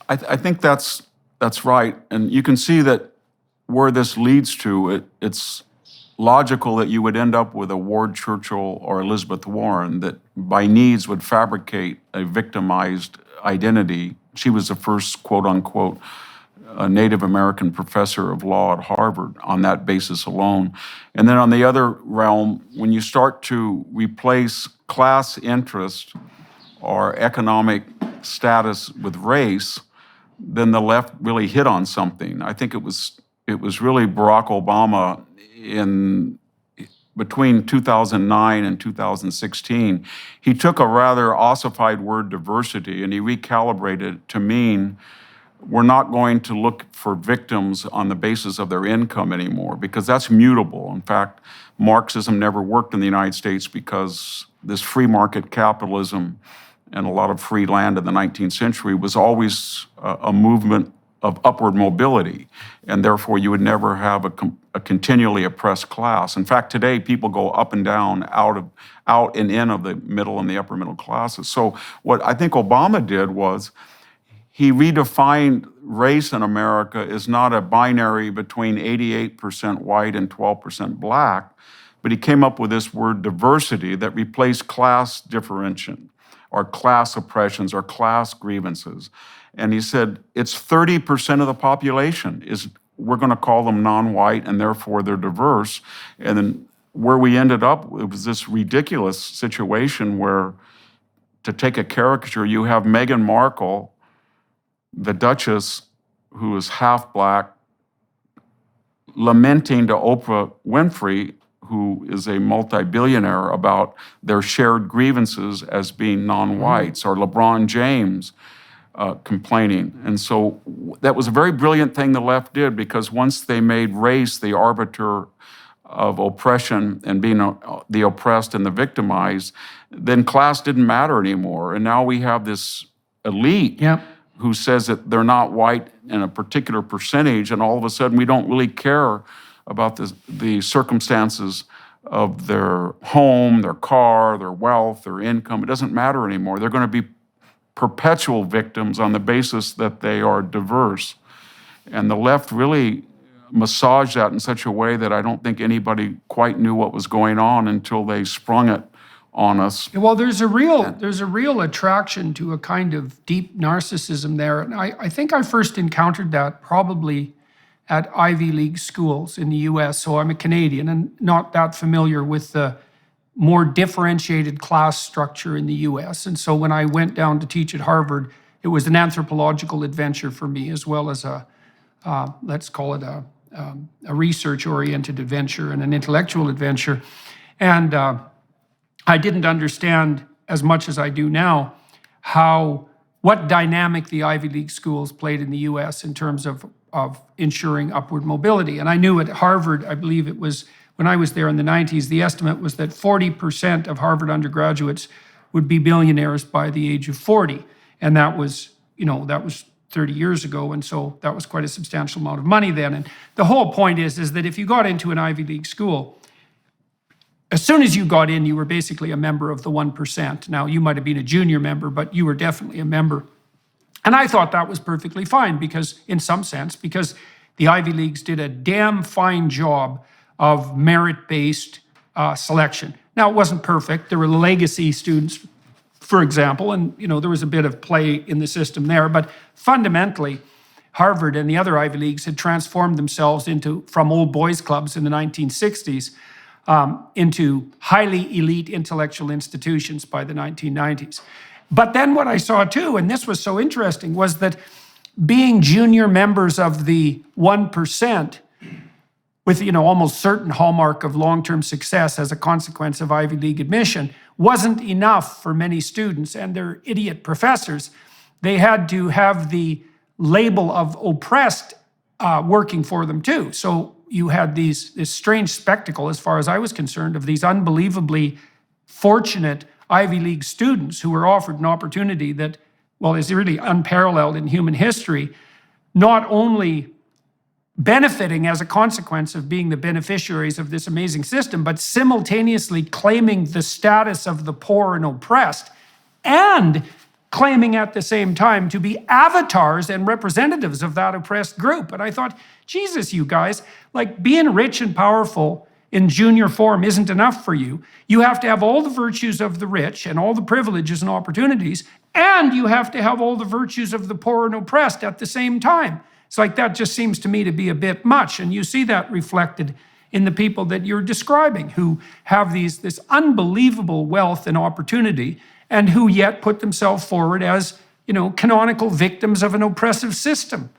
I think that's right. And you can see that where this leads to, it's logical that you would end up with a Ward Churchill or Elizabeth Warren that by needs would fabricate a victimized identity. She was the first, quote unquote, a Native American professor of law at Harvard on that basis alone. And then on the other realm, when you start to replace class interest or economic status with race, then the left really hit on something. I think it was really Barack Obama in between 2009 and 2016. He took a rather ossified word diversity and he recalibrated it to mean we're not going to look for victims on the basis of their income anymore, because that's mutable. In fact, Marxism never worked in the United States because this free market capitalism and a lot of free land in the 19th century was always a movement of upward mobility, and therefore you would never have a continually oppressed class. In fact, today people go up and down, out and in of the middle and the upper middle classes. So what I think Obama did was he redefined race in America as not a binary between 88% white and 12% black, but he came up with this word diversity that replaced class differentiation or class oppressions or class grievances. And he said, it's 30% of the population we're going to call them non-white and therefore they're diverse. And then where we ended up, it was this ridiculous situation where, to take a caricature, you have Meghan Markle, the Duchess, who is half black, lamenting to Oprah Winfrey, who is a multi-billionaire, about their shared grievances as being non-whites, or LeBron James complaining. And so that was a very brilliant thing the left did, because once they made race the arbiter of oppression and being the oppressed and the victimized, then class didn't matter anymore. And now we have this elite who says that they're not white in a particular percentage, and all of a sudden we don't really care about the circumstances of their home, their car, their wealth, their income. It doesn't matter anymore. They're going to be perpetual victims on the basis that they are diverse. And the left really massaged that in such a way that I don't think anybody quite knew what was going on until they sprung it on us. Well, there's a real attraction to a kind of deep narcissism there. And I think I first encountered that probably at Ivy League schools in the US. So I'm a Canadian and not that familiar with the more differentiated class structure in the US. And so when I went down to teach at Harvard, it was an anthropological adventure for me, as well as let's call it a research-oriented adventure and an intellectual adventure. And I didn't understand as much as I do now what dynamic the Ivy League schools played in the US in terms of ensuring upward mobility. And I knew at Harvard, I believe it was when I was there in the 90s, the estimate was that 40% of Harvard undergraduates would be billionaires by the age of 40. And that was 30 years ago. And so that was quite a substantial amount of money then. And the whole point is that if you got into an Ivy League school, as soon as you got in, you were basically a member of the 1%. Now, you might have been a junior member, but you were definitely a member. And I thought that was perfectly fine because the Ivy Leagues did a damn fine job of merit-based selection. Now, it wasn't perfect. There were legacy students, for example, and there was a bit of play in the system there. But fundamentally, Harvard and the other Ivy Leagues had transformed themselves from old boys clubs in the 1960s into highly elite intellectual institutions by the 1990s. But then what I saw too, and this was so interesting, was that being junior members of the 1%, with almost certain hallmark of long-term success as a consequence of Ivy League admission, wasn't enough for many students and their idiot professors. They had to have the label of oppressed working for them too. So you had this strange spectacle, as far as I was concerned, of these unbelievably fortunate Ivy League students who were offered an opportunity that, is really unparalleled in human history, not only benefiting as a consequence of being the beneficiaries of this amazing system, but simultaneously claiming the status of the poor and oppressed, and claiming at the same time to be avatars and representatives of that oppressed group. And I thought, Jesus, you guys, like being rich and powerful in junior form isn't enough for you. You have to have all the virtues of the rich and all the privileges and opportunities, and you have to have all the virtues of the poor and oppressed at the same time. It's like that just seems to me to be a bit much. And you see that reflected in the people that you're describing, who have this unbelievable wealth and opportunity, and who yet put themselves forward as, canonical victims of an oppressive system.